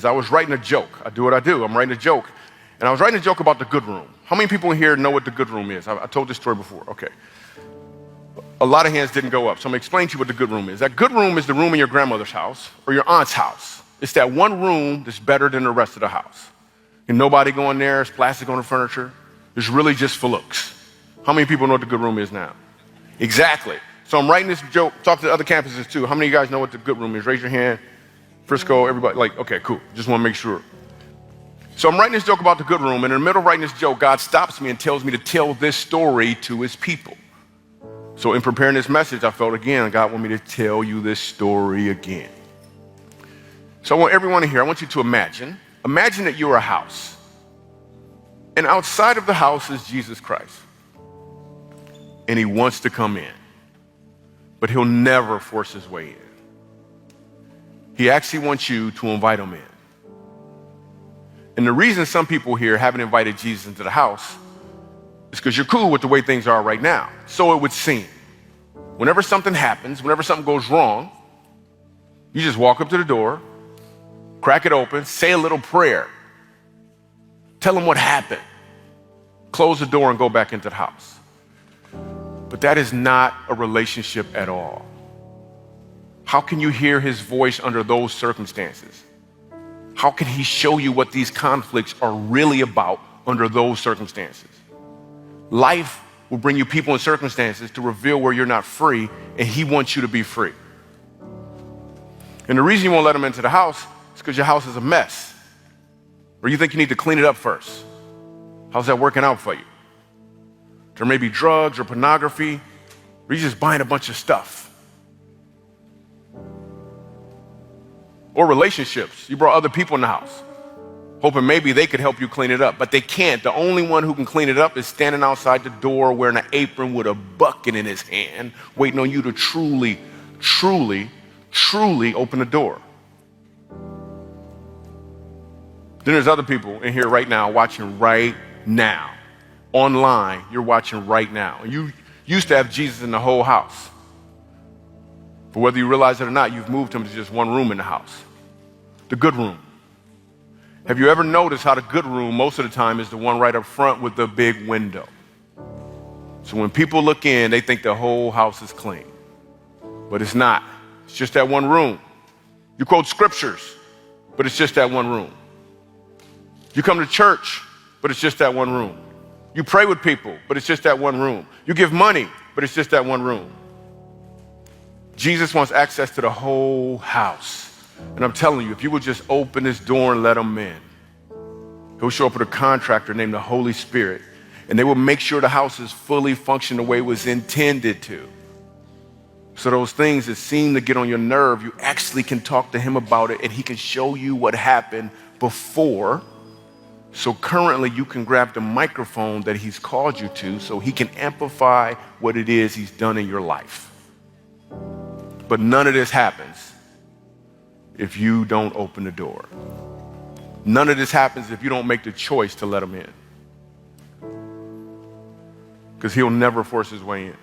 I was writing a joke. I do what I do. I'm writing a joke. And I was writing a joke about the good room. How many people in here know what the good room is? I told this story before. Okay. A lot of hands didn't go up. So I'm going to explain to you what the good room is. That good room is the room in your grandmother's house or your aunt's house. It's that one room that's better than the rest of the house. And nobody going there. It's plastic on the furniture. It's really just for looks. How many people know what the good room is now? Exactly. So I'm writing this joke. Talk to the other campuses too. How many of you guys know what the good room is? Raise your hand. Frisco, everybody. Like, okay, cool. Just want to make sure. So I'm writing this joke about the good room. And in the middle of writing this joke, God stops me and tells me to tell this story to his people. So in preparing this message, I felt again, God want me to tell you this story again. So I want everyone in here, I want you to imagine that you're a house. And outside of the house is Jesus Christ. And he wants to come in. But he'll never force his way in. He actually wants you to invite him in. And the reason some people here haven't invited Jesus into the house is because you're cool with the way things are right now. So it would seem. Whenever something happens, whenever something goes wrong, you just walk up to the door, crack it open, say a little prayer, tell him what happened, close the door and go back into the house. But that is not a relationship at all. How can you hear his voice under those circumstances? How can he show you what these conflicts are really about under those circumstances? Life will bring you people and circumstances to reveal where you're not free, and he wants you to be free. And the reason you won't let him into the house is because your house is a mess. Or you think you need to clean it up first. How's that working out for you? There may be drugs or pornography, or you're just buying a bunch of stuff. Or relationships. You brought other people in the house, hoping maybe they could help you clean it up, but they can't. The only one who can clean it up is standing outside the door wearing an apron with a bucket in his hand, waiting on you to truly, truly, truly open the door. Then there's other people in here right now watching right now. Online, you're watching right now. You used to have Jesus in the whole house. But whether you realize it or not, you've moved him to just one room in the house. The good room. Have you ever noticed how the good room most of the time is the one right up front with the big window? So when people look in, they think the whole house is clean. But it's not. It's just that one room. You quote scriptures, but it's just that one room. You come to church, but it's just that one room. You pray with people, but it's just that one room. You give money, but it's just that one room. Jesus wants access to the whole house. And I'm telling you, if you would just open this door and let him in, he'll show up with a contractor named the Holy Spirit, and they will make sure the house is fully functioning the way it was intended to. So those things that seem to get on your nerve, you actually can talk to him about it, and he can show you what happened before. So currently you can grab the microphone that he's called you to so he can amplify what it is he's done in your life. But none of this happens if you don't open the door. None of this happens if you don't make the choice to let him in. Because he'll never force his way in.